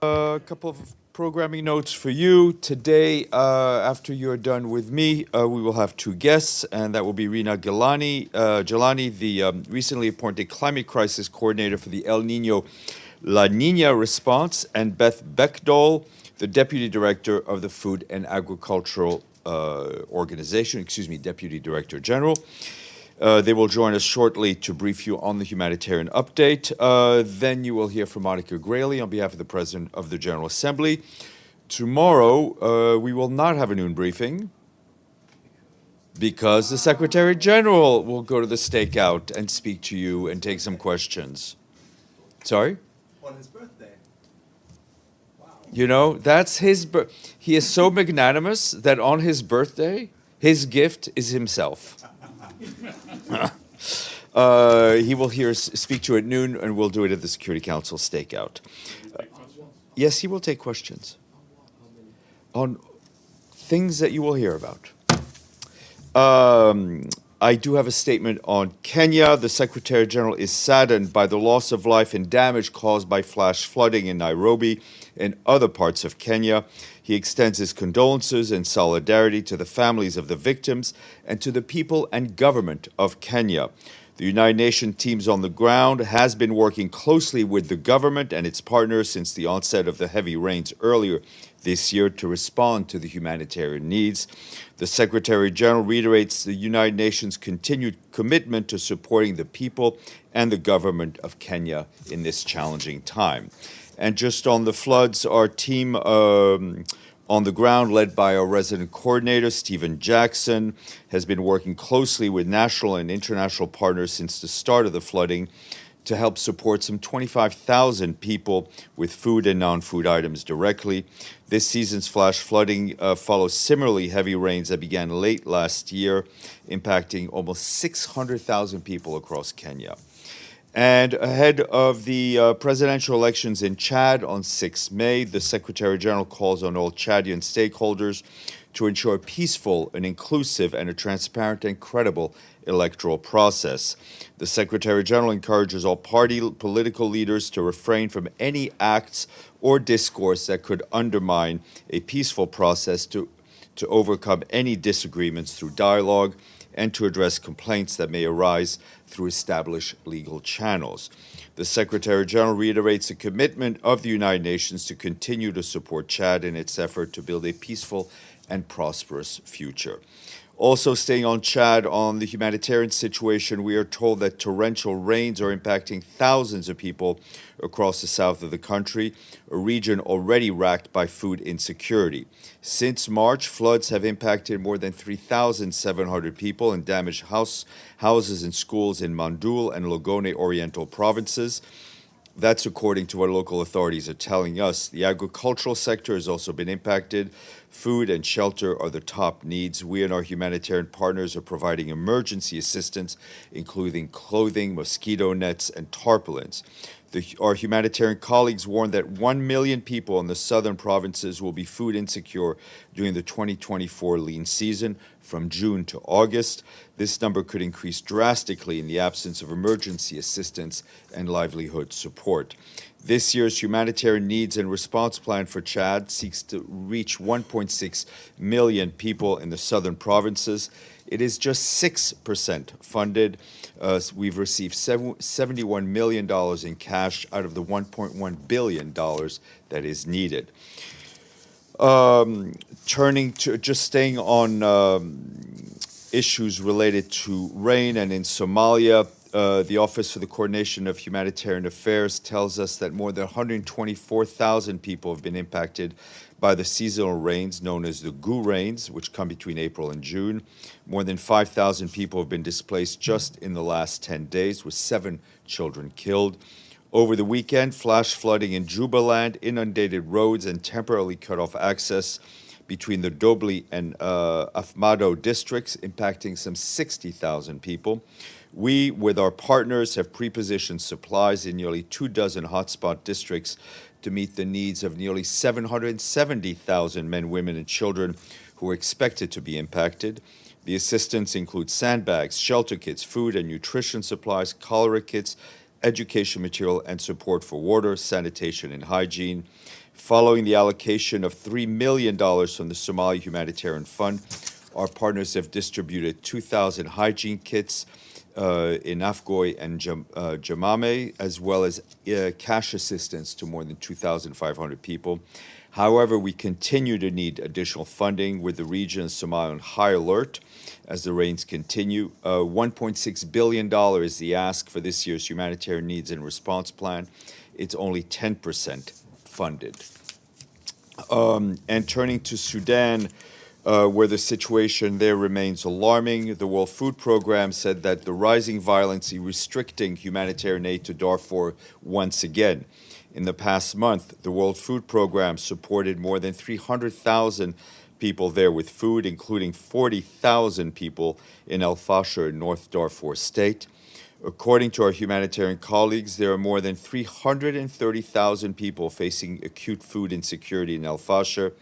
A couple of programming notes for you. Today, after you're done with me, we will have two guests, and that will be Rina Jalani, the recently appointed climate crisis coordinator for the El Nino La Nina response, and Beth Beckdahl, the deputy director of the Food and Agricultural Organization, Deputy Director General. They will join us shortly to brief you on the humanitarian update. Then you will hear from Monica Grayley on behalf of the President of the General Assembly. Tomorrow, we will not have a noon briefing because the Secretary General will go to the stakeout and speak to you and take some questions. Sorry? On his birthday. Wow. You know, that's his he is so magnanimous that on his birthday, his gift is himself. He will speak to you at noon, and we'll do it at the Security Council stakeout. Yes, he will take questions on things that you will hear about. I do have a statement on Kenya. The Secretary General is saddened by the loss of life and damage caused by flash flooding in Nairobi and other parts of Kenya. He extends his condolences and solidarity to the families of the victims and to the people and government of Kenya. The United Nations teams on the ground has been working closely with the government and its partners since the onset of the heavy rains earlier this year to respond to the humanitarian needs. The Secretary General reiterates the United Nations' continued commitment to supporting the people and the government of Kenya in this challenging time. And just on the floods, our team on the ground, led by our resident coordinator, Stephen Jackson, has been working closely with national and international partners since the start of the flooding to help support some 25,000 people with food and non-food items directly. This season's flash flooding follows similarly heavy rains that began late last year, impacting almost 600,000 people across Kenya. And ahead of the presidential elections in Chad on 6 May, the Secretary General calls on all Chadian stakeholders to ensure a peaceful and inclusive and a transparent and credible electoral process. The Secretary General encourages all party political leaders to refrain from any acts or discourse that could undermine a peaceful process to overcome any disagreements through dialogue and to address complaints that may arise through established legal channels. The Secretary General reiterates the commitment of the United Nations to continue to support Chad in its effort to build a peaceful and prosperous future. Also staying on Chad, on the humanitarian situation, we are told that torrential rains are impacting thousands of people across the south of the country, a region already racked by food insecurity. Since March, floods have impacted more than 3,700 people and damaged houses and schools in Mandul and Logone Oriental provinces. That's according to what local authorities are telling us. The agricultural sector has also been impacted. Food and shelter are the top needs. We and our humanitarian partners are providing emergency assistance, including clothing, mosquito nets, and tarpaulins. Our humanitarian colleagues warn that 1 million people in the southern provinces will be food insecure during the 2024 lean season from June to August. This number could increase drastically in the absence of emergency assistance and livelihood support. This year's humanitarian needs and response plan for Chad seeks to reach 1.6 million people in the southern provinces. It is just 6% funded. We've received $71 million in cash out of the $1.1 billion that is needed. Turning to just staying on issues related to rain and in Somalia, the Office for the Coordination of Humanitarian Affairs tells us that more than 124,000 people have been impacted by the seasonal rains known as the Gu rains, which come between April and June. More than 5,000 people have been displaced just in the last 10 days, with 7 children killed. Over the weekend, flash flooding in Jubaland inundated roads and temporarily cut off access between the Dobli and Afmado districts, impacting some 60,000 people. We, with our partners, have pre-positioned supplies in nearly 24 hotspot districts to meet the needs of nearly 770,000 men, women, and children who are expected to be impacted. The assistance includes sandbags, shelter kits, food and nutrition supplies, cholera kits, education material, and support for water, sanitation, and hygiene. Following the allocation of $3 million from the Somalia Humanitarian Fund, our partners have distributed 2,000 hygiene kits in Afgoy and Jamame, as well as cash assistance to more than 2,500 people. However, we continue to need additional funding, with the region of Somalia on high alert as the rains continue. $1.6 billion is the ask for this year's humanitarian needs and response plan. It's only 10% funded. And turning to Sudan, where the situation there remains alarming, the World Food Programme said that the rising violence is restricting humanitarian aid to Darfur once again. In the past month, the World Food Programme supported more than 300,000 people there with food, including 40,000 people in El Fasher, North Darfur State. According to our humanitarian colleagues, there are more than 330,000 people facing acute food insecurity in El Fasher,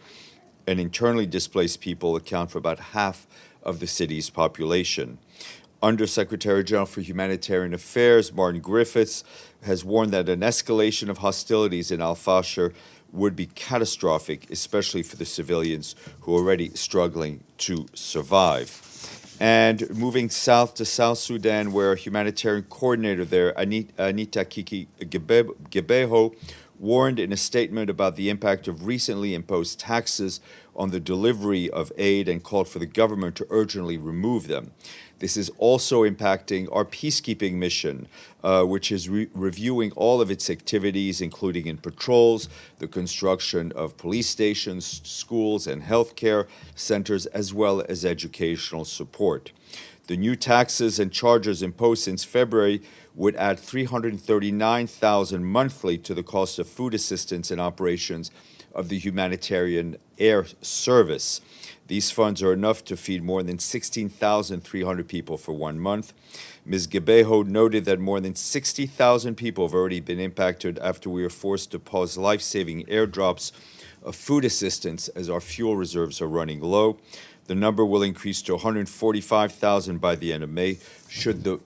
and internally displaced people account for about half of the city's population. Undersecretary General for Humanitarian Affairs, Martin Griffiths, has warned that an escalation of hostilities in Al Fasher would be catastrophic, especially for the civilians who are already struggling to survive. And moving south to South Sudan, where a humanitarian coordinator there, Anita Kiki Gebeho, warned in a statement about the impact of recently imposed taxes on the delivery of aid and called for the government to urgently remove them. This is also impacting our peacekeeping mission, which is reviewing all of its activities, including in patrols, the construction of police stations, schools, and healthcare centers, as well as educational support. The new taxes and charges imposed since February would add $339,000 monthly to the cost of food assistance and operations of the humanitarian air service. These funds are enough to feed more than 16,300 people for 1 month. Ms. Gebeho noted that more than 60,000 people have already been impacted after we were forced to pause life-saving airdrops of food assistance as our fuel reserves are running low. The number will increase to 145,000 by the end of May, should the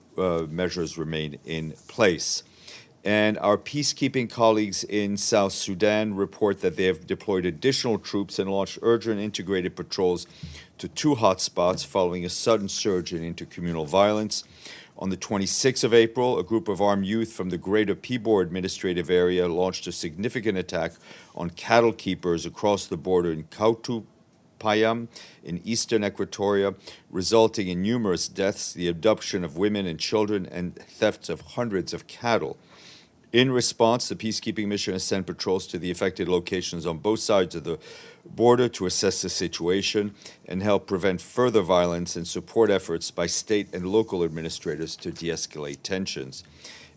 measures remain in place. And our peacekeeping colleagues in South Sudan report that they have deployed additional troops and launched urgent integrated patrols to 2 hotspots following a sudden surge in intercommunal violence. On the 26th of April, a group of armed youth from the Greater Pibor administrative area launched a significant attack on cattle keepers across the border in Kautu Payam in eastern Equatoria, resulting in numerous deaths, the abduction of women and children, and thefts of hundreds of cattle. In response, the peacekeeping mission has sent patrols to the affected locations on both sides of the border to assess the situation and help prevent further violence and support efforts by state and local administrators to de-escalate tensions.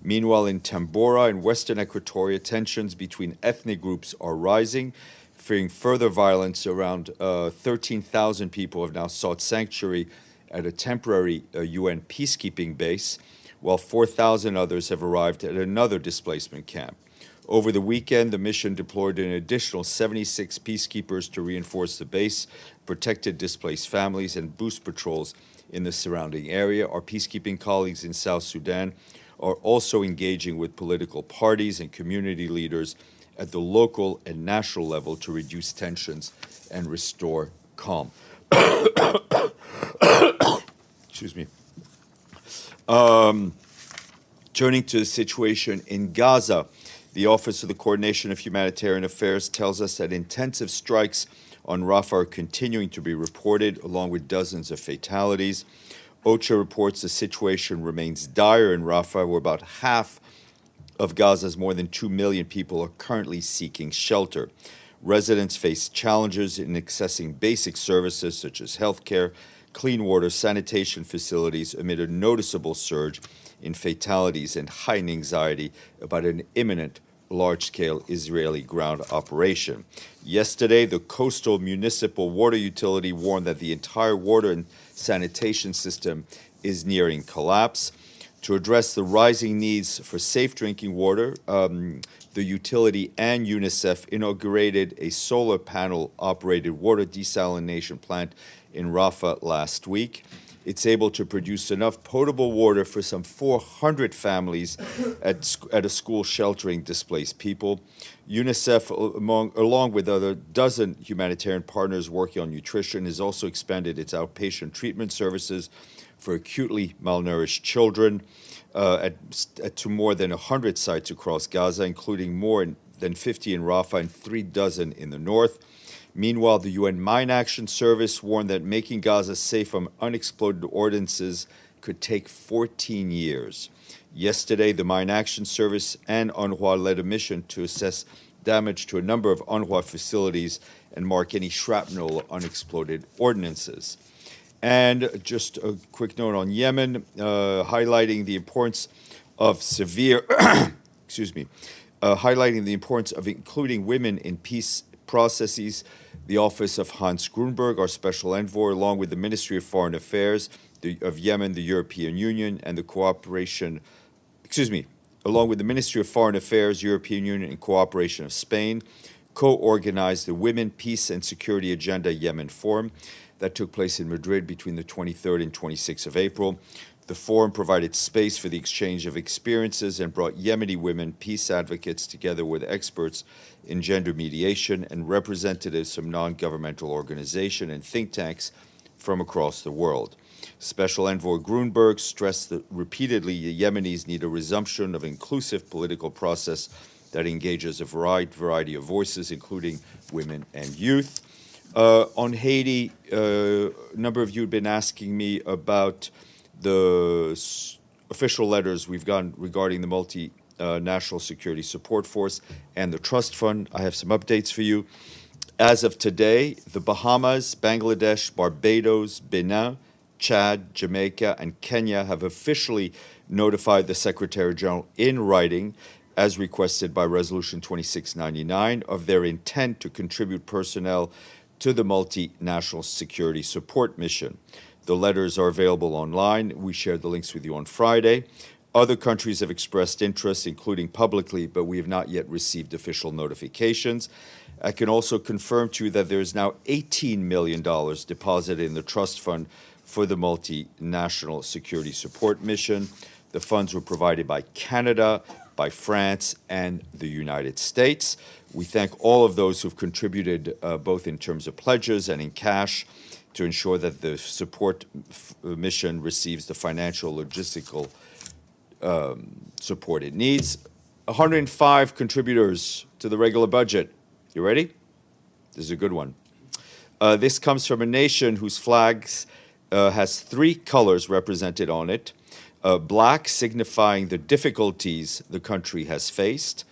Meanwhile, in Tambora in western Equatoria, tensions between ethnic groups are rising, fearing further violence. Around 13,000 people have now sought sanctuary at a temporary UN peacekeeping base, while 4,000 others have arrived at another displacement camp. Over the weekend, the mission deployed an additional 76 peacekeepers to reinforce the base, protected displaced families, and boost patrols in the surrounding area. Our peacekeeping colleagues in South Sudan are also engaging with political parties and community leaders at the local and national level to reduce tensions and restore calm. Excuse me. Turning to the situation in Gaza, the Office of the Coordination of Humanitarian Affairs tells us that intensive strikes on Rafah are continuing to be reported, along with dozens of fatalities. OCHA reports the situation remains dire in Rafah, where about half of Gaza's more than 2 million people are currently seeking shelter. Residents face challenges in accessing basic services such as healthcare, clean water, sanitation facilities amid a noticeable surge in fatalities and heightened anxiety about an imminent large-scale Israeli ground operation. Yesterday, the coastal municipal water utility warned that the entire water and sanitation system is nearing collapse. To address the rising needs for safe drinking water, the utility and UNICEF inaugurated a solar panel-operated water desalination plant in Rafah last week. It's able to produce enough potable water for some 400 families at a school sheltering displaced people. UNICEF, along with other dozen humanitarian partners working on nutrition, has also expanded its outpatient treatment services for acutely malnourished children to more than 100 sites across Gaza, including more than 50 in Rafah and 36 in the north. Meanwhile, the UN Mine Action Service warned that making Gaza safe from unexploded ordnances could take 14 years. Yesterday, the Mine Action Service and UNRWA led a mission to assess damage to a number of UNRWA facilities and mark any shrapnel or unexploded ordnances. And just a quick note on Yemen, highlighting the importance of highlighting the importance of including women in peace processes. The Office of Hans Grunberg, our special envoy, along with the Ministry of Foreign Affairs of Yemen, the European Union, and along with the Ministry of Foreign Affairs, European Union, and Cooperation of Spain, co-organized the Women, Peace and Security Agenda Yemen Forum that took place in Madrid between the 23rd and 26th of April. The forum provided space for the exchange of experiences and brought Yemeni women peace advocates together with experts in gender mediation and representatives from non-governmental organizations and think tanks from across the world. Special Envoy Grunberg stressed that repeatedly the Yemenis need a resumption of inclusive political process that engages a variety of voices, including women and youth. On Haiti, a number of you have been asking me about the official letters we've gotten regarding the multinational security support force and the trust fund. I have some updates for you. As of today, the Bahamas, Bangladesh, Barbados, Benin, Chad, Jamaica, and Kenya have officially notified the Secretary General in writing, as requested by Resolution 2699, of their intent to contribute personnel to the multinational security support mission. The letters are available online. We shared the links with you on Friday. Other countries have expressed interest, including publicly, but we have not yet received official notifications. I can also confirm to you that there is now $18 million deposited in the trust fund for the multinational security support mission. The funds were provided by Canada, by France, and the United States. We thank all of those who've contributed, both in terms of pledges and in cash, to ensure that the support mission receives the financial, logistical support it needs. 105 contributors to the regular budget. You ready? This is a good one. This comes from a nation whose flags has 3 colors represented on it. Black signifying the difficulties the country has faced,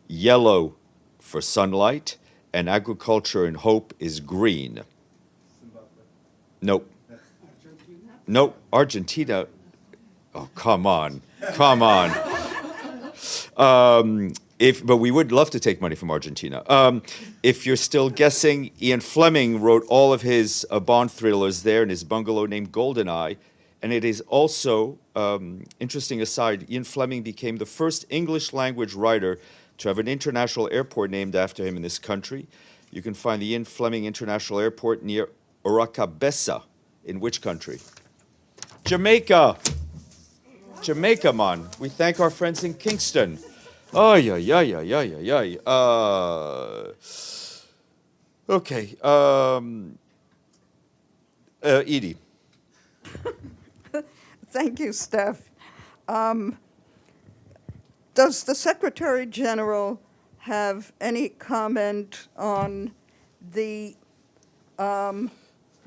yellow for sunlight, and agriculture and hope is green. Nope. Nope. Argentina. Oh, come on. But we would love to take money from Argentina. If you're still guessing, Ian Fleming wrote all of his Bond thrillers there in his bungalow named Goldeneye. And it is also, interesting aside, Ian Fleming became the first English language writer to have an international airport named after him in this country. You can find the Ian Fleming International Airport near Oracabessa. In which country? Jamaica. Jamaica, man. We thank our friends in Kingston. Oh, yeah. Okay. Edie. Thank you, Steph. Does the Secretary General have any comment on the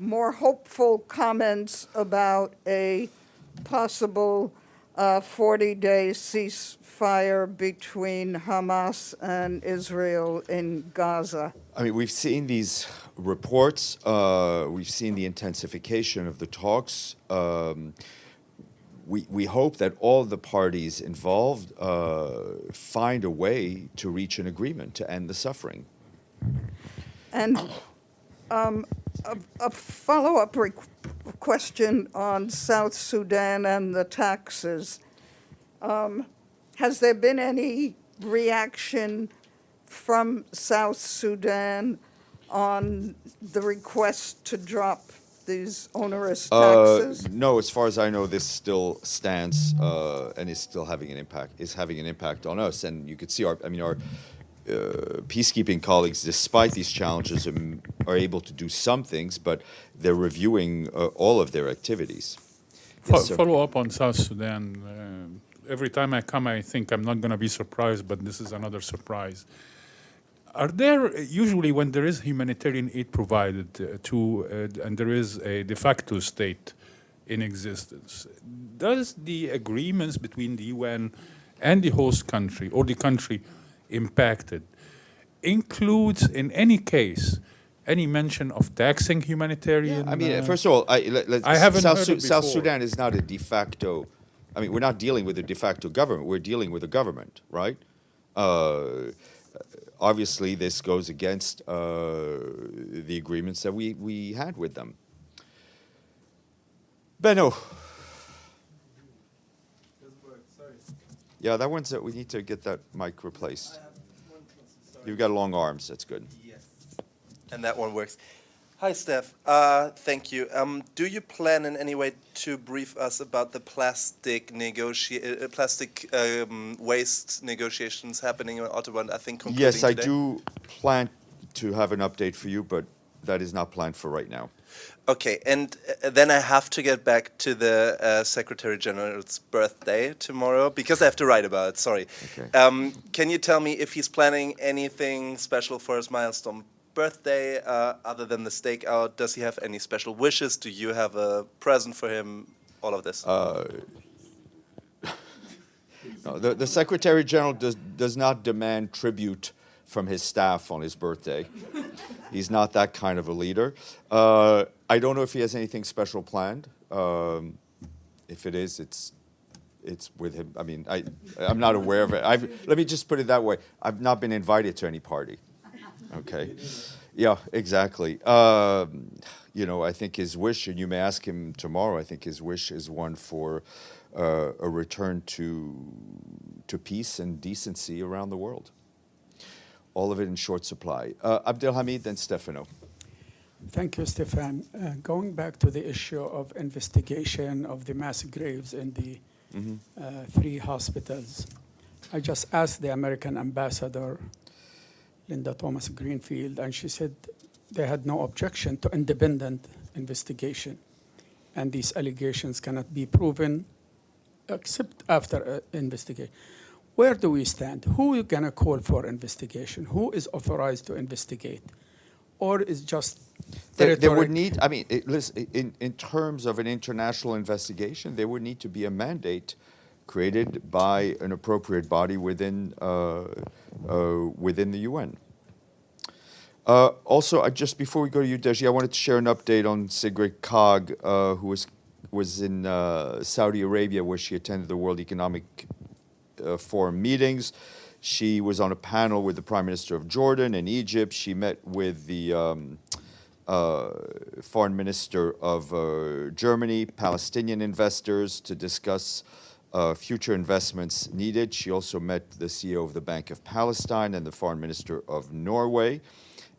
more hopeful comments about a possible 40-day ceasefire between Hamas and Israel in Gaza? I mean, we've seen these reports. We've seen the intensification of the talks. We hope that all the parties involved find a way to reach an agreement to end the suffering. And a follow-up question on South Sudan and the taxes. Has there been any reaction from South Sudan on the request to drop these onerous taxes? No, as far as I know, this still stands and is still having an impact. Is having an impact on us, and you could see our peacekeeping colleagues, despite these challenges, are able to do some things, but they're reviewing all of their activities. Yes, sir. Follow up on South Sudan. Every time I come, I think I'm not going to be surprised, but this is another surprise. Are there, usually when there is humanitarian aid provided and there is a de facto state in existence, does the agreements between the UN and the host country or the country impacted includes in any case any mention of taxing humanitarian? I mean, first of all, I haven't heard it South before. Sudan is not a de facto. I mean, we're not dealing with a de facto government. We're dealing with a government, right? Obviously, this goes against the agreements that we had with them. Benno. Doesn't work, sorry. Yeah, that one's that we need to get that mic replaced. I have one closer, sorry. You've got long arms. That's good. Yes. And that one works. Hi, Steph. Thank you. Do you plan in any way to brief us about the plastic waste negotiations happening in Ottawa? I think concluding Yes, I today? do plan to have an update for you, but that is not planned for right now. Okay, and then I have to get back to the Secretary General's birthday tomorrow because I have to write about it. Sorry. Okay. Can you tell me if he's planning anything special for his milestone birthday other than the stakeout? Does he have any special wishes? Do you have a present for him? All of this. No, the Secretary General does not demand tribute from his staff on his birthday. He's not that kind of a leader. I don't know if he has anything special planned. If it is, it's with him. I mean, I'm not aware of it. Let me just put it that way. I've not been invited to any party. Okay. Yeah, exactly. You know, I think his wish, and you may ask him tomorrow, I think his wish is one for a return to peace and decency around the world. All of it in short supply. Abdelhamid, then Stefano. Thank you, Stéphane. Going back to the issue of investigation of the mass graves in the 3 hospitals, I just asked the American ambassador, Linda Thomas Greenfield, and she said they had no objection to independent investigation, and these allegations cannot be proven except after investigation. Where do we stand? Who is going to call for investigation? Who is authorized to investigate? Or is just There would need, I mean, listen, in terms of an international investigation, there would need to be a mandate created by an appropriate body within the UN. Also, just before we go to you, Deji, I wanted to share an update on Sigrid Kaag, who was in Saudi Arabia, where she attended the World Economic Forum meetings. She was on a panel with the Prime Minister of Jordan and Egypt. She met with the Foreign Minister of Germany, Palestinian investors, to discuss future investments needed. She also met the CEO of the Bank of Palestine and the Foreign Minister of Norway.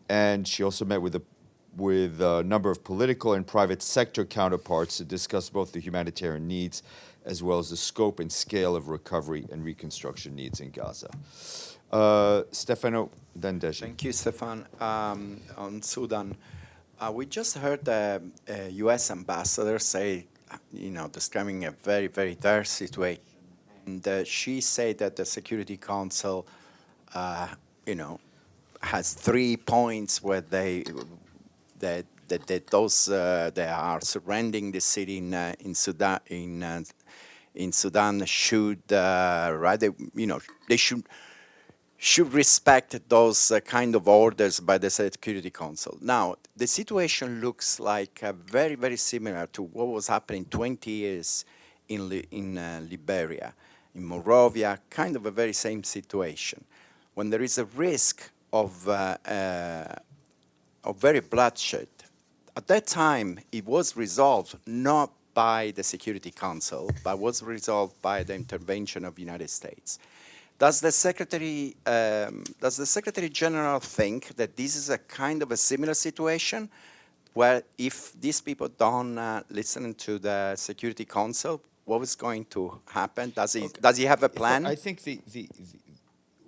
And she also met with a number of political and private sector counterparts to discuss both the humanitarian needs as well as the scope and scale of recovery and reconstruction needs in Gaza. Stefano, then Deji. Thank you, Stéphane. On Sudan, we just heard the U.S. ambassador say, describing a very, very dire situation. And she said that the Security Council, has 3 points where they are surrendering the city in Sudan. In Sudan should rather, they should respect those kind of orders by the Security Council. Now, the situation looks like very, very similar to what was happening 20 years in Liberia, in Monrovia, kind of a very same situation. When there is a risk of very bloodshed, at that time it was resolved not by the Security Council, but was resolved by the intervention of the United States. Does the Secretary General think that this is a kind of a similar situation? well, if these people don't listen to the Security Council, what is going to happen? Does he have a plan? I think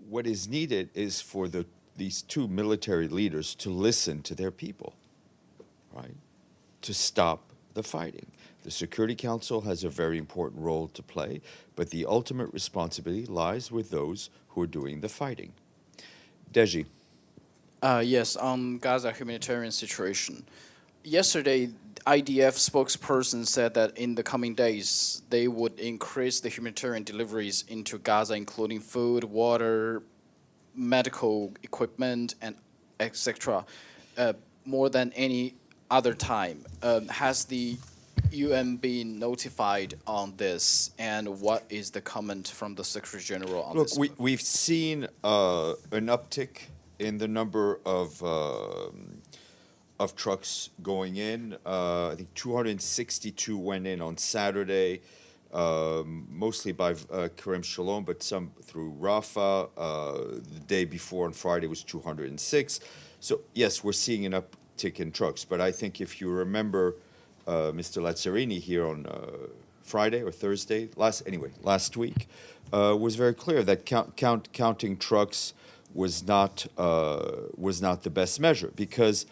what is needed is for these two military leaders to listen to their people, right? To stop the fighting. The Security Council has a very important role to play, but the ultimate responsibility lies with those who are doing the fighting. Deji. Yes, on Gaza humanitarian situation. Yesterday, IDF spokesperson said that in the coming days, they would increase the humanitarian deliveries into Gaza, including food, water, medical equipment, and etc., more than any other time. Has the UN been notified on this, and what is the comment from the Secretary General on Look, this? we've seen an uptick in the number of trucks going in. I think 262 went in on Saturday, mostly by Kerem Shalom, but some through Rafah. The day before on Friday was 206. So yes, we're seeing an uptick in trucks. But I think if you remember Mr. Lazzarini here on Friday or Thursday, last week, was very clear that counting trucks was not the best measure, because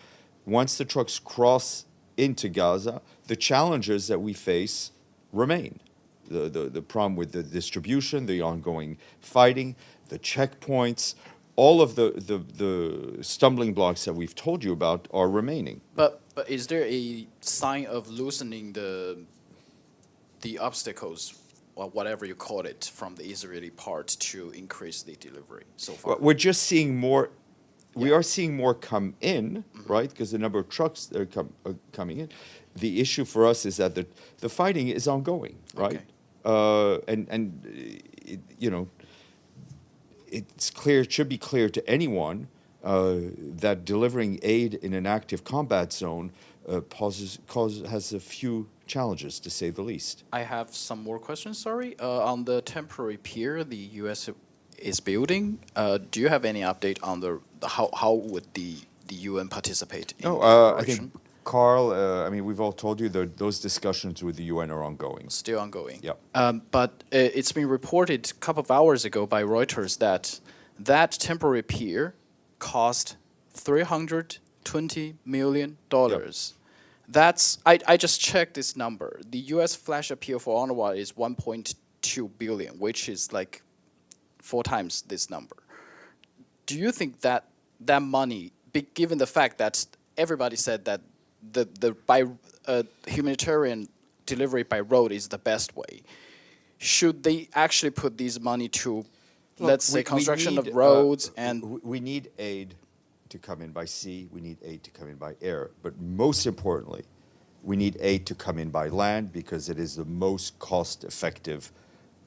once the trucks cross into Gaza, the challenges that we face remain. The problem with the distribution, the ongoing fighting, the checkpoints, all of the stumbling blocks that we've told you about are remaining. But is there a sign of loosening the obstacles, or whatever you call it, from the Israeli part to increase the delivery so far? We're just seeing more. We are seeing more come in, right? Because the number of trucks that are coming in. The issue for us is that the fighting is ongoing, right? It's clear. It should be clear to anyone that delivering aid in an active combat zone has a few challenges, to say the least. I have some more questions, sorry. On the temporary pier the U.S. is building, do you have any update on how would the UN participate in the I operation? think, Carl, we've all told you that those discussions with the UN are ongoing. Still ongoing. Yeah. But it's been reported a couple of hours ago by Reuters that temporary pier cost $320 million. Yep. I just checked this number. The U.S. flash appeal for UNRWA is 1.2 billion, which is like 4 times this number. Do you think that money, given the fact that everybody said that humanitarian delivery by road is the best way, should they actually put this money to, let's say, construction of roads and... We need aid to come in by sea, we need aid to come in by air, but most importantly, we need aid to come in by land, because it is the most cost-effective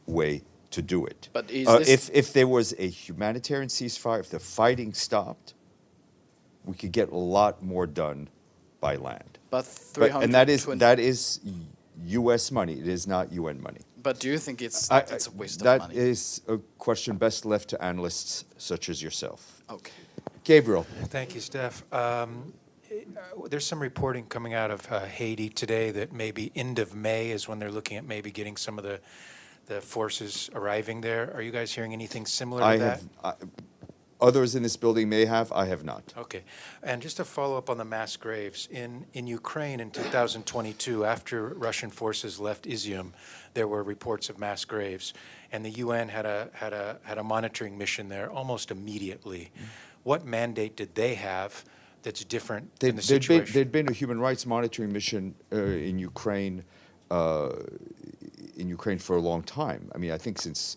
way to do it. But is if there was a humanitarian ceasefire, if the fighting stopped, we could get a lot more done by land. And that is U.S. money. It is not UN money. But do you think it's a waste of money? That is a question best left to analysts such as yourself. Okay. Gabriel. Thank you, Steph. There's some reporting coming out of Haiti today that maybe end of May is when they're looking at maybe getting some of the forces arriving there. Are you guys hearing anything similar to that? Others in this building may have. I have not. Okay. And just to follow up on the mass graves, in Ukraine in 2022, after Russian forces left Izium, there were reports of mass graves, and the UN had a monitoring mission there almost immediately. What mandate did they have that's different in the situation? There'd been a human rights monitoring mission in Ukraine for a long time. I think since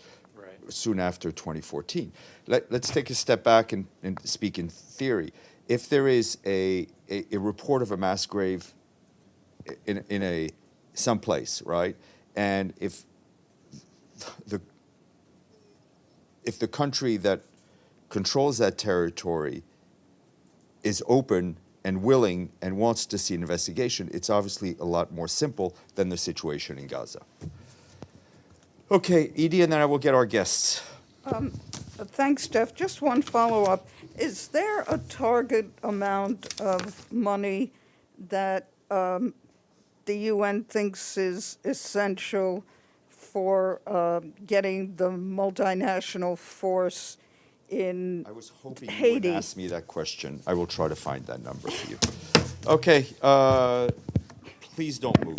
soon after 2014. Let's take a step back and speak in theory. If there is a report of a mass grave in someplace, right, and if the country that controls that territory is open and willing and wants to see an investigation, it's obviously a lot more simple than the situation in Gaza. Okay, Edie, and then I will get our guests. Thanks, Steph. Just one follow-up. Is there a target amount of money that the UN thinks is essential for getting the multinational force in I was hoping you Haiti. would ask me that question. I will try to find that number for you. Okay, please don't move.